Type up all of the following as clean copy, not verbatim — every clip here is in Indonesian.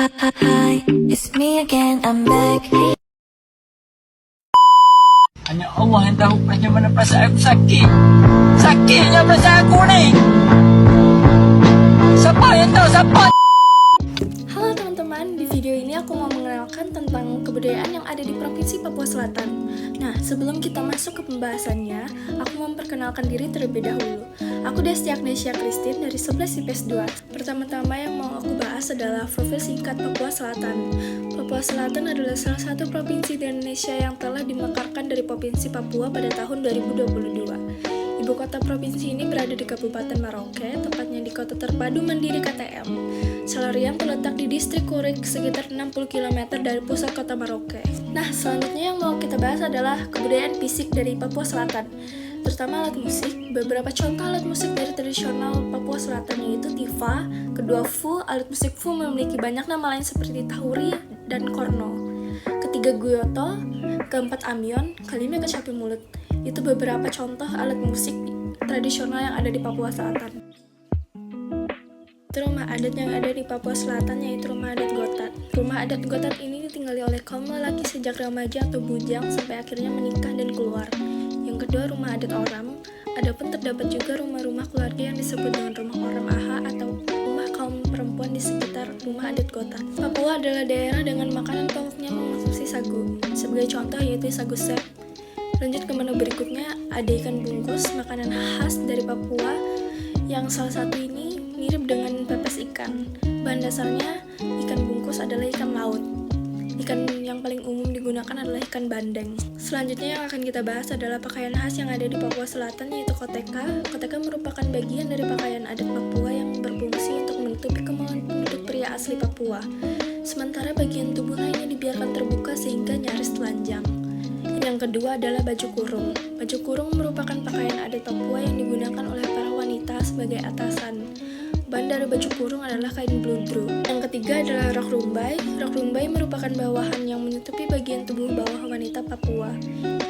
Hi, it's me again, I'm back. Hanya Allah yang tahu bagaimana perasaan aku sakit. Sakitnya perasaan aku ni. Siapa yang tahu siapa? Halo teman-teman, di video ini aku mau mengenalkan tentang kebudayaan yang ada di Provinsi Papua Selatan. Nah, sebelum kita masuk ke pembahasannya, aku mau memperkenalkan diri terlebih dahulu. Aku Desti Agnesia Christine dari 11 IPS 2. Pertama-tama yang mau aku bahas adalah Provinsi singkat Papua Selatan. Papua Selatan adalah salah satu provinsi di Indonesia yang telah dimekarkan dari Provinsi Papua pada tahun 2022. Ibu kota provinsi ini berada di Kabupaten Merauke, tepatnya di Kota Terpadu Mandiri KTM. Salariam terletak di distrik Kurik, sekitar 60 km dari pusat kota Merauke. Nah, selanjutnya yang mau kita bahas adalah kebudayaan fisik dari Papua Selatan, terutama alat musik. Beberapa contoh alat musik dari tradisional Papua Selatan yaitu tifa, kedua fu, alat musik fu memiliki banyak nama lain seperti tahuri dan korno. Ketiga guyoto, keempat amyon, kelima kecapi mulut. Itu beberapa contoh alat musik tradisional yang ada di Papua Selatan. Rumah adat yang ada di Papua Selatan yaitu rumah adat Gotat. Rumah adat Gotat ini ditinggali oleh kaum lelaki sejak remaja atau bujang sampai akhirnya menikah dan keluar. Yang kedua, rumah adat Oram. Adapun terdapat juga rumah-rumah keluarga yang disebut dengan rumah Oram Aha atau rumah kaum perempuan di sekitar rumah adat Gotat. Papua adalah daerah dengan makanan pokoknya mengonsumsi sagu. Sebagai contoh yaitu sagu sep. Lanjut ke menu berikutnya, ada ikan bungkus, makanan khas dari Papua yang salah satu ini mirip dengan pepes ikan. Bahan dasarnya ikan bungkus adalah ikan laut. Ikan yang paling umum digunakan adalah ikan bandeng. Selanjutnya yang akan kita bahas adalah pakaian khas yang ada di Papua Selatan yaitu koteka. Koteka merupakan bagian dari pakaian adat Papua yang berfungsi untuk menutupi kemaluan penduduk pria asli Papua. Sementara bagian tubuh lainnya dibiarkan terbuka sehingga nyaris telanjang. Yang kedua adalah baju kurung. Baju kurung merupakan pakaian adat Papua yang digunakan oleh para wanita sebagai atasan. Bahan dari baju kurung adalah kain bludru. Yang ketiga adalah rok rumbai. Rok rumbai merupakan bawahan yang menutupi bagian tubuh bawah wanita Papua.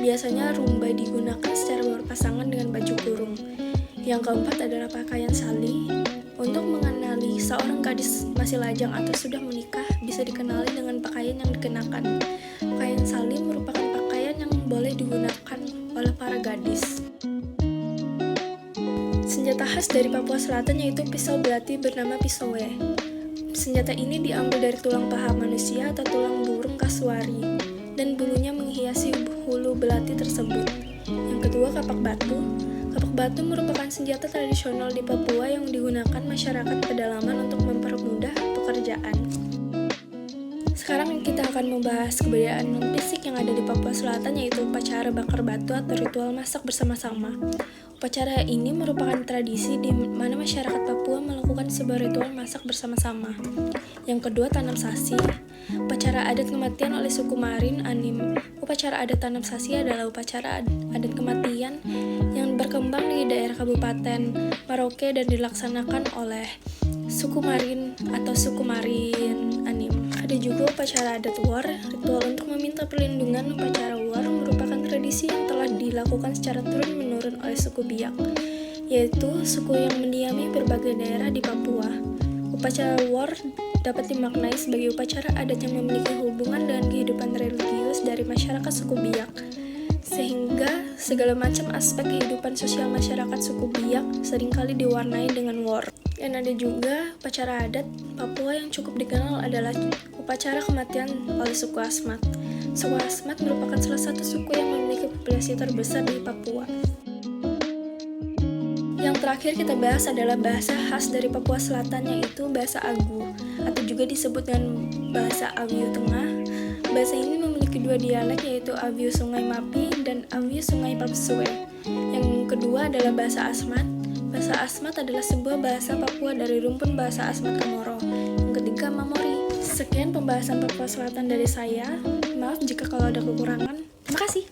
Biasanya rumbai digunakan secara berpasangan dengan baju kurung. Yang keempat adalah pakaian sali. Untuk mengenali seorang gadis masih lajang atau sudah menikah bisa dikenali dengan pakaian yang dikenakan. Pakaian sali merupakan pakaian yang boleh digunakan oleh para gadis. Senjata khas dari Papua Selatan yaitu pisau belati bernama pisauwe. Senjata ini diambil dari tulang paha manusia atau tulang burung kasuari dan bulunya menghiasi hulu belati tersebut. Yang kedua, kapak batu. Kapak batu merupakan senjata tradisional di Papua yang digunakan masyarakat pedalaman untuk mempermudah pekerjaan. Sekarang kita akan membahas kebudayaan non-fisik yang ada di Papua Selatan yaitu upacara bakar batu atau ritual masak bersama-sama. Upacara ini merupakan tradisi di mana masyarakat Papua melakukan sebuah ritual masak bersama-sama. Yang kedua, tanam sasi. Upacara adat kematian oleh suku Marin Anim. Upacara adat tanam sasi adalah upacara adat kematian yang berkembang di daerah Kabupaten Merauke dan dilaksanakan oleh suku Marin atau suku Marin Anim. Ada juga upacara adat war, ritual untuk meminta perlindungan. Upacara war merupakan tradisi yang telah dilakukan secara turun-menurun oleh suku Biak, yaitu suku yang mendiami berbagai daerah di Papua. Upacara war dapat dimaknai sebagai upacara adat yang memiliki hubungan dengan kehidupan religius dari masyarakat suku Biak, sehingga segala macam aspek kehidupan sosial masyarakat suku Biak seringkali diwarnai dengan war. Dan ada juga upacara adat Papua yang cukup dikenal adalah upacara kematian oleh suku Asmat. Suku Asmat merupakan salah satu suku yang memiliki populasi terbesar di Papua. Yang terakhir kita bahas adalah bahasa khas dari Papua Selatan yaitu bahasa Agu atau juga disebut dengan bahasa Awiu Tengah. Bahasa ini memiliki dua dialek yaitu Awiu Sungai Mapi dan Awiu Sungai Papsue. Yang kedua adalah bahasa Asmat. Bahasa Asmat adalah sebuah bahasa Papua dari rumpun bahasa Asmat Kamoro. Yang ketiga, Mamori. Sekian pembahasan Papua Selatan dari saya. Maaf jika kalau ada kekurangan. Terima kasih.